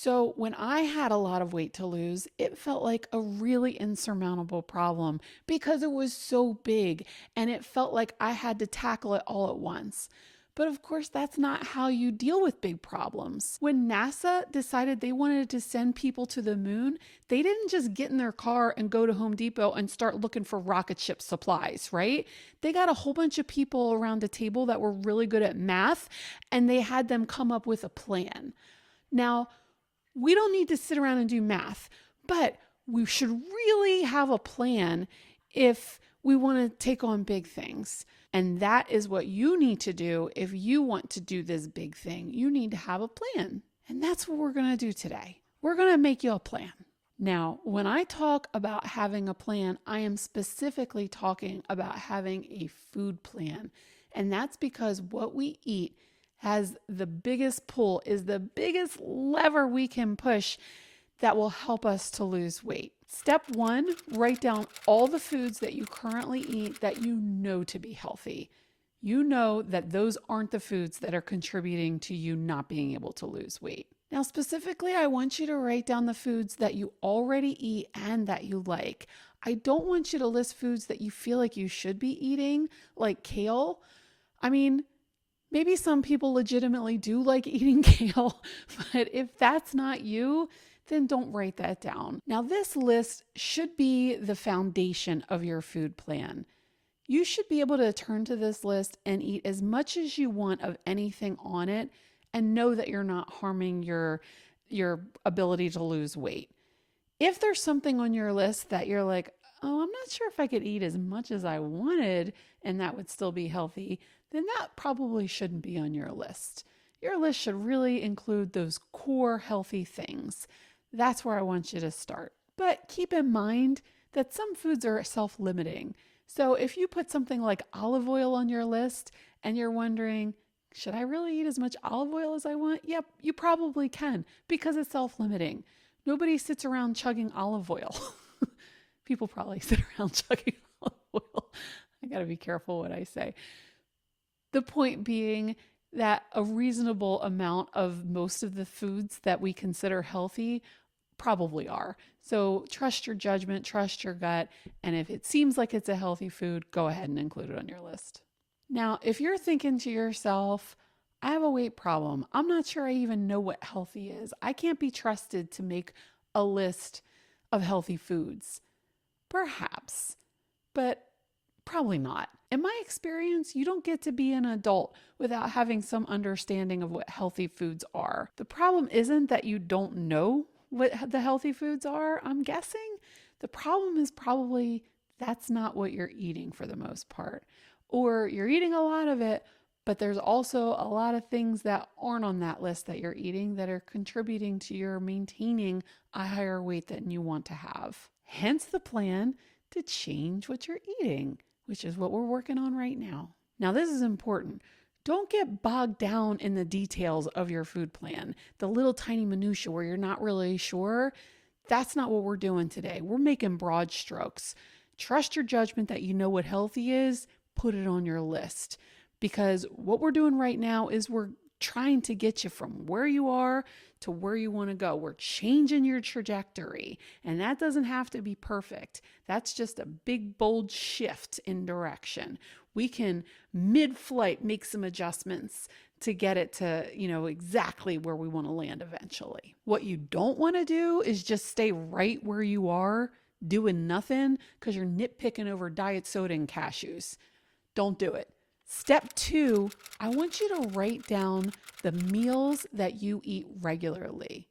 So when I had a lot of weight to lose, it felt like a really insurmountable problem because it was so big and it felt like I had to tackle it all at once. But of course, that's not how you deal with big problems. When NASA decided they wanted to send people to the moon, they didn't just get in their car and go to Home Depot and start looking for rocket ship supplies, right? They got a whole bunch of people around a table that were really good at math and they had them come up with a plan. Now, we don't need to sit around and do math, but we should really have a plan if we want to take on big things. And that is what you need to do if you want to do this big thing. You need to have a plan. And that's what we're going to do today. We're going to make you a plan. Now, when I talk about having a plan, I am specifically talking about having a food plan. And that's because what we eat has the biggest pull, is the biggest lever we can push that will help us to lose weight. Step 1, write down all the foods that you currently eat that you know to be healthy. You know that those aren't the foods that are contributing to you not being able to lose weight. Now, specifically, I want you to write down the foods that you already eat and that you like. I don't want you to list foods that you feel like you should be eating, like kale. I mean, maybe some people legitimately do like eating kale, but if that's not you, then don't write that down. Now, this list should be the foundation of your food plan. You should be able to turn to this list and eat as much as you want of anything on it and know that you're not harming your ability to lose weight. If there's something on your list that you're like, oh, I'm not sure if I could eat as much as I wanted and that would still be healthy, then that probably shouldn't be on your list. Your list should really include those core healthy things. That's where I want you to start. But keep in mind that some foods are self-limiting. So if you put something like olive oil on your list and you're wondering, should I really eat as much olive oil as I want? Yep, you probably can because it's self-limiting. Nobody sits around chugging olive oil. People probably sit around chugging olive oil. I got to be careful what I say. The point being that a reasonable amount of most of the foods that we consider healthy probably are. So trust your judgment, trust your gut, and if it seems like it's a healthy food, go ahead and include it on your list. Now, if you're thinking to yourself, I have a weight problem. I'm not sure I even know what healthy is. I can't be trusted to make a list of healthy foods. Perhaps, but probably not. In my experience, you don't get to be an adult without having some understanding of what healthy foods are. The problem isn't that you don't know what the healthy foods are, I'm guessing. The problem is probably that's not what you're eating for the most part. Or you're eating a lot of it, but there's also a lot of things that aren't on that list that you're eating that are contributing to your maintaining a higher weight than you want to have. Hence the plan to change what you're eating, which is what we're working on right now. Now, this is important. Don't get bogged down in the details of your food plan, the little tiny minutia where you're not really sure. That's not what we're doing today. We're making broad strokes. Trust your judgment that you know what healthy is, put it on your list. Because what we're doing right now is we're trying to get you from where you are to where you want to go. We're changing your trajectory, and that doesn't have to be perfect. That's just a big, bold shift in direction. We can mid-flight make some adjustments to get it to, exactly where we want to land eventually. What you don't want to do is just stay right where you are doing nothing because you're nitpicking over diet soda and cashews. Don't do it. Step 2, I want you to write down the meals that you eat regularly.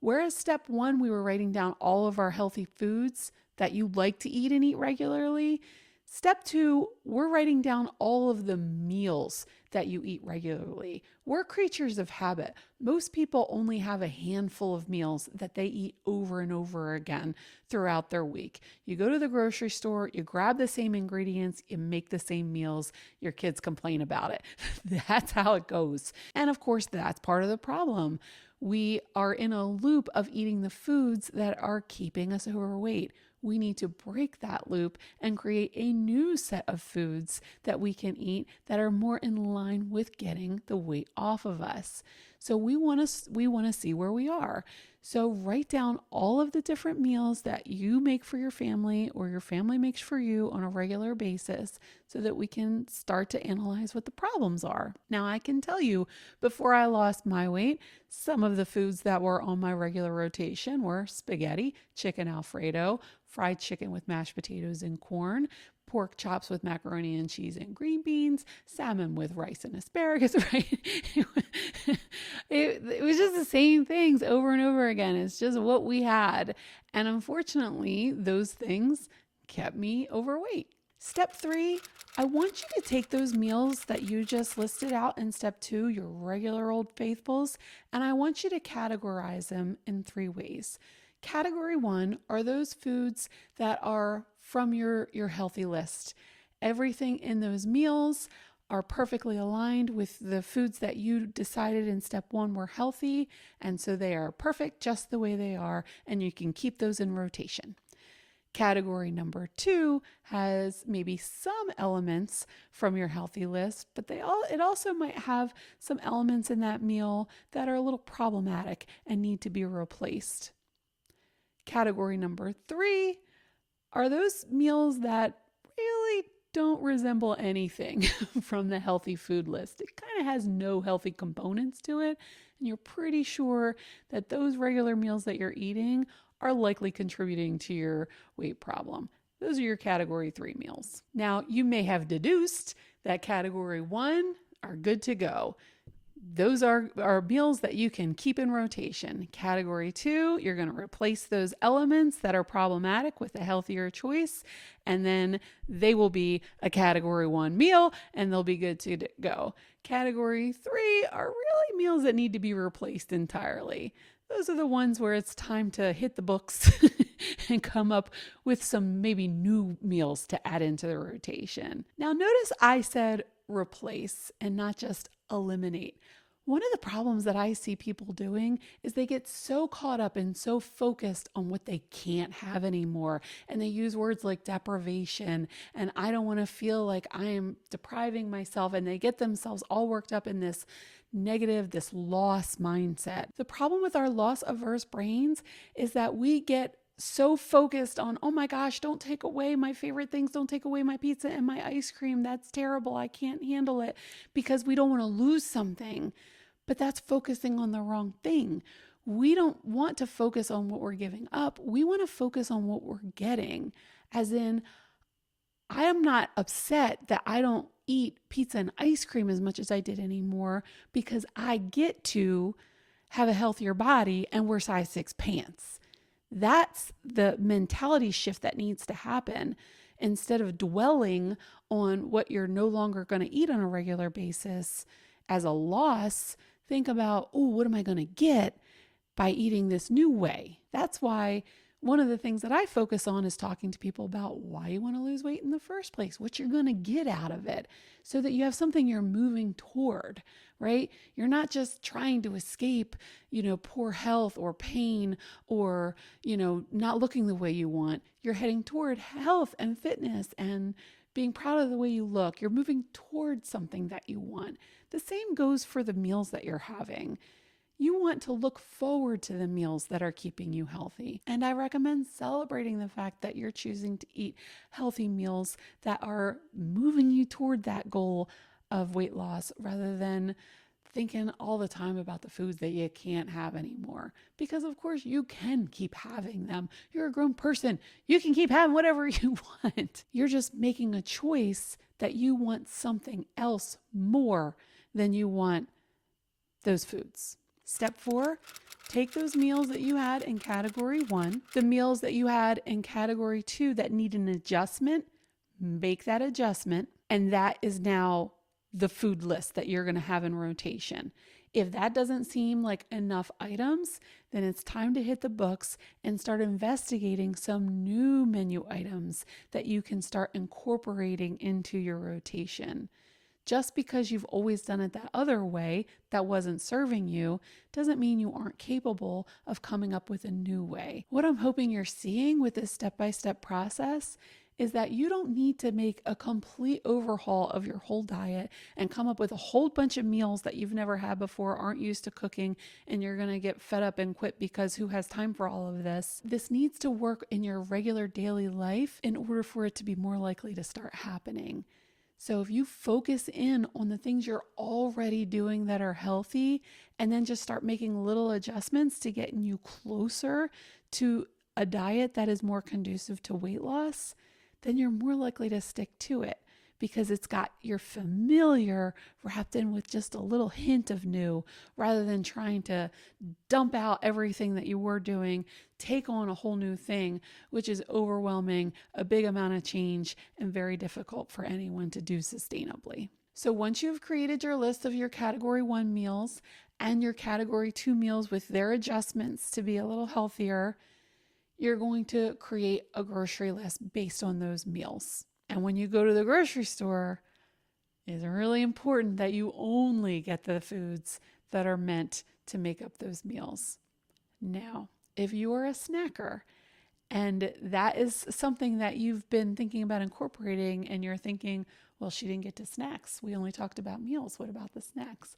Whereas step 1, we were writing down all of our healthy foods that you like to eat and eat regularly. Step 2, we're writing down all of the meals that you eat regularly. We're creatures of habit. Most people only have a handful of meals that they eat over and over again throughout their week. You go to the grocery store, you grab the same ingredients, you make the same meals, your kids complain about it. That's how it goes. And of course, that's part of the problem. We are in a loop of eating the foods that are keeping us overweight. We need to break that loop and create a new set of foods that we can eat that are more in line with getting the weight off of us. So we want to see where we are. So write down all of the different meals that you make for your family or your family makes for you on a regular basis so that we can start to analyze what the problems are. Now, I can tell you, before I lost my weight, some of the foods that were on my regular rotation were spaghetti, chicken Alfredo, fried chicken with mashed potatoes and corn, pork chops with macaroni and cheese and green beans, salmon with rice and asparagus, right? It was just the same things over and over again. It's just what we had. And unfortunately, those things kept me overweight. Step 3, I want you to take those meals that you just listed out in step 2, your regular old faithfuls, and I want you to categorize them in 3 ways. Category 1 are those foods that are from your healthy list. Everything in those meals are perfectly aligned with the foods that you decided in step 1 were healthy, and so they are perfect just the way they are, and you can keep those in rotation. Category number 2 has maybe some elements from your healthy list, but it also might have some elements in that meal that are a little problematic and need to be replaced. Category number 3 are those meals that really don't resemble anything from the healthy food list. It kind of has no healthy components to it, and you're pretty sure that those regular meals that you're eating are likely contributing to your weight problem. Those are your category 3 meals. Now, you may have deduced that category 1 are good to go. Those are meals that you can keep in rotation. Category 2, you're going to replace those elements that are problematic with a healthier choice, and then they will be a category 1 meal and they'll be good to go. Category 3 are really meals that need to be replaced entirely. Those are the ones where it's time to hit the books and come up with some maybe new meals to add into the rotation. Now, notice I said replace and not just eliminate. One of the problems that I see people doing is they get so caught up and so focused on what they can't have anymore. And they use words like deprivation and I don't want to feel like I am depriving myself. And they get themselves all worked up in this negative, this loss mindset. The problem with our loss averse brains is that we get so focused on, oh my gosh, don't take away my favorite things. Don't take away my pizza and my ice cream. That's terrible. I can't handle it, because we don't want to lose something. But that's focusing on the wrong thing. We don't want to focus on what we're giving up. We want to focus on what we're getting. As in, I am not upset that I don't eat pizza and ice cream as much as I did anymore, because I get to have a healthier body and wear size 6 pants. That's the mentality shift that needs to happen. Instead of dwelling on what you're no longer going to eat on a regular basis as a loss, think about, oh, what am I going to get by eating this new way? That's why one of the things that I focus on is talking to people about why you want to lose weight in the first place, what you're going to get out of it, so that you have something you're moving toward, right? You're not just trying to escape, poor health or pain or, not looking the way you want. You're heading toward health and fitness and being proud of the way you look. You're moving toward something that you want. The same goes for the meals that you're having. You want to look forward to the meals that are keeping you healthy. And I recommend celebrating the fact that you're choosing to eat healthy meals that are moving you toward that goal of weight loss, rather than thinking all the time about the foods that you can't have anymore. Because of course you can keep having them. You're a grown person. You can keep having whatever you want. You're just making a choice that you want something else more than you want those foods. Step 4, take those meals that you had in category 1, the meals that you had in category 2 that need an adjustment, make that adjustment, and that is now the food list that you're going to have in rotation. If that doesn't seem like enough items, then it's time to hit the books and start investigating some new menu items that you can start incorporating into your rotation. Just because you've always done it that other way that wasn't serving you doesn't mean you aren't capable of coming up with a new way. What I'm hoping you're seeing with this step-by-step process is that you don't need to make a complete overhaul of your whole diet and come up with a whole bunch of meals that you've never had before, aren't used to cooking, and you're going to get fed up and quit because who has time for all of this? This needs to work in your regular daily life in order for it to be more likely to start happening. So if you focus in on the things you're already doing that are healthy, and then just start making little adjustments to getting you closer to a diet that is more conducive to weight loss, then you're more likely to stick to it because it's got your familiar wrapped in with just a little hint of new, rather than trying to dump out everything that you were doing, take on a whole new thing, which is overwhelming, a big amount of change, and very difficult for anyone to do sustainably. So once you've created your list of your category 1 meals and your category 2 meals with their adjustments to be a little healthier, you're going to create a grocery list based on those meals. And when you go to the grocery store, it's really important that you only get the foods that are meant to make up those meals. Now, if you are a snacker and that is something that you've been thinking about incorporating and you're thinking, well, she didn't get to snacks. We only talked about meals. What about the snacks?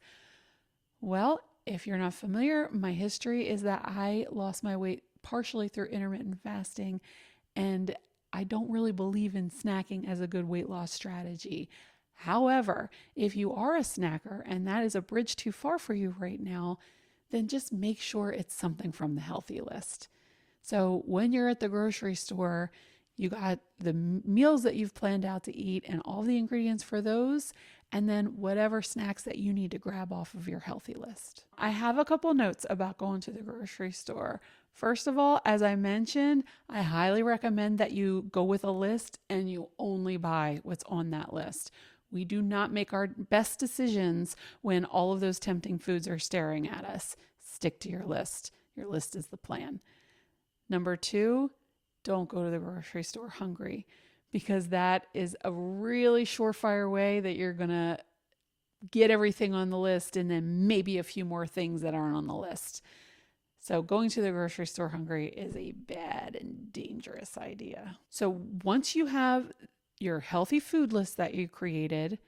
Well, if you're not familiar, my history is that I lost my weight partially through intermittent fasting, and I don't really believe in snacking as a good weight loss strategy. However, if you are a snacker and that is a bridge too far for you right now, then just make sure it's something from the healthy list. So when you're at the grocery store, you got the meals that you've planned out to eat and all the ingredients for those, and then whatever snacks that you need to grab off of your healthy list. I have a couple notes about going to the grocery store. First of all, as I mentioned, I highly recommend that you go with a list and you only buy what's on that list. We do not make our best decisions when all of those tempting foods are staring at us. Stick to your list. Your list is the plan. Number 2, don't go to the grocery store hungry, because that is a really surefire way that you're going to get everything on the list and then maybe a few more things that aren't on the list. So going to the grocery store hungry is a bad and dangerous idea. So once you have your healthy food list that you created,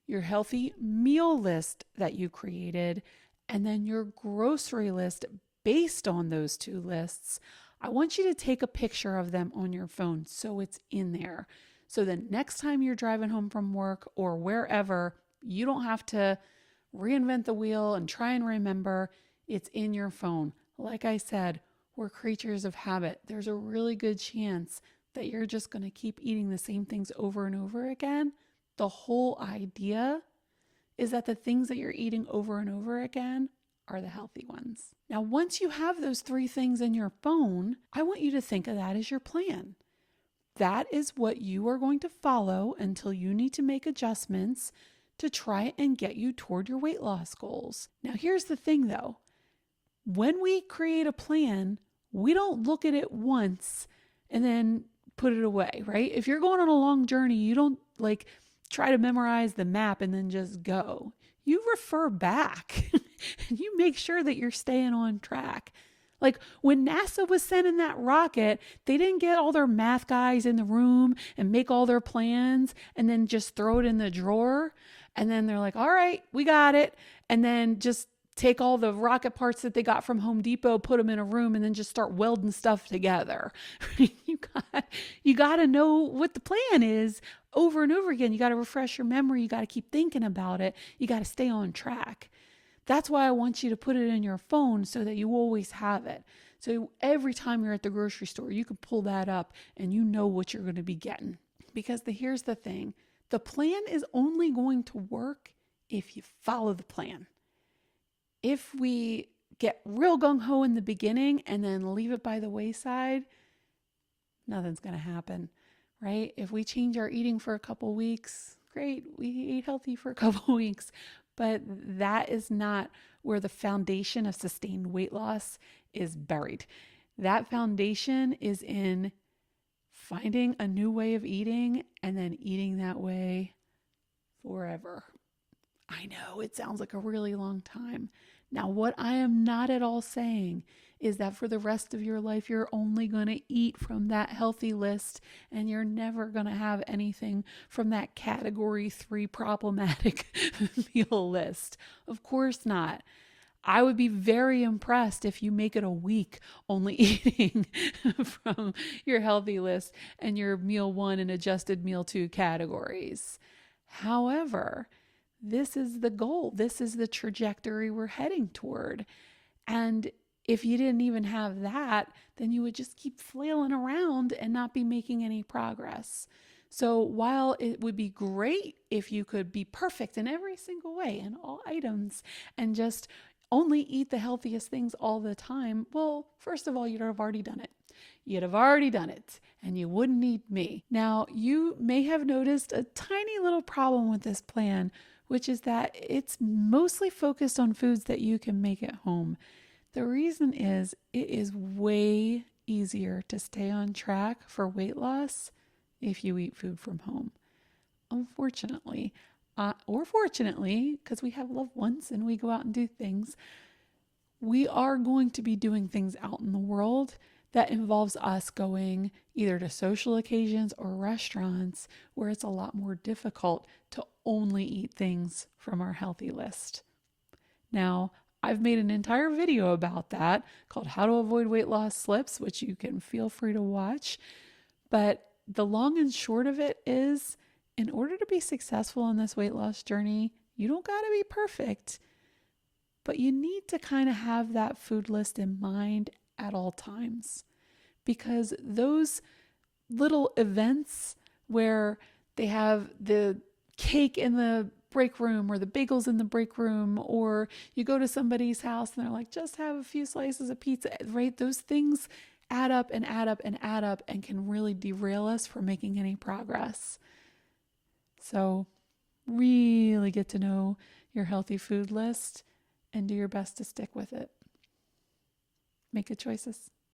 your healthy meal list that you created, and then your grocery list based on those 2 lists, I want you to take a picture of them on your phone so it's in there. So the next time you're driving home from work or wherever, you don't have to reinvent the wheel and try and remember. It's in your phone. Like I said, we're creatures of habit. There's a really good chance that you're just going to keep eating the same things over and over again. The whole idea is that the things that you're eating over and over again are the healthy ones. Now, once you have those 3 things in your phone, I want you to think of that as your plan. That is what you are going to follow until you need to make adjustments to try and get you toward your weight loss goals. Now, here's the thing though. When we create a plan, we don't look at it once and then put it away, right? If you're going on a long journey, you don't try to memorize the map and then just go. You refer back and you make sure that you're staying on track. Like when NASA was sending that rocket, they didn't get all their math guys in the room and make all their plans and then just throw it in the drawer. And then they're like, all right, we got it. And then just take all the rocket parts that they got from Home Depot, put them in a room, and then just start welding stuff together. You got to know what the plan is over and over again. You got to refresh your memory. You got to keep thinking about it. You got to stay on track. That's why I want you to put it in your phone so that you always have it. So every time you're at the grocery store, you can pull that up and you know what you're going to be getting. Because here's the thing. The plan is only going to work if you follow the plan. If we get real gung-ho in the beginning and then leave it by the wayside, nothing's going to happen, right? If we change our eating for a couple weeks, great, we ate healthy for a couple weeks, but that is not where the foundation of sustained weight loss is buried. That foundation is in finding a new way of eating and then eating that way forever. I know it sounds like a really long time. Now, what I am not at all saying is that for the rest of your life, you're only going to eat from that healthy list and you're never going to have anything from that category 3 problematic meal list. Of course not. I would be very impressed if you make it a week only eating from your healthy list and your meal 1 and adjusted meal 2 categories. However, this is the goal. This is the trajectory we're heading toward. And if you didn't even have that, then you would just keep flailing around and not be making any progress. So while it would be great if you could be perfect in every single way in all items and just only eat the healthiest things all the time, well, first of all, you'd have already done it. You'd have already done it, and you wouldn't need me. Now, you may have noticed a tiny little problem with this plan, which is that it's mostly focused on foods that you can make at home. The reason is it is way easier to stay on track for weight loss if you eat food from home. Unfortunately, or fortunately, because we have loved ones and we go out and do things, we are going to be doing things out in the world that involves us going either to social occasions or restaurants where it's a lot more difficult to only eat things from our healthy list. Now, I've made an entire video about that called How to Avoid Weight Loss Slips, which you can feel free to watch. But the long and short of it is, in order to be successful on this weight loss journey, you don't got to be perfect, but you need to kind of have that food list in mind at all times, because those little events where they have the cake in the break room or the bagels in the break room, or you go to somebody's house and they're like, just have a few slices of pizza, right? Those things add up and add up and add up and can really derail us from making any progress. So really get to know your healthy food list and do your best to stick with it. Make good choices.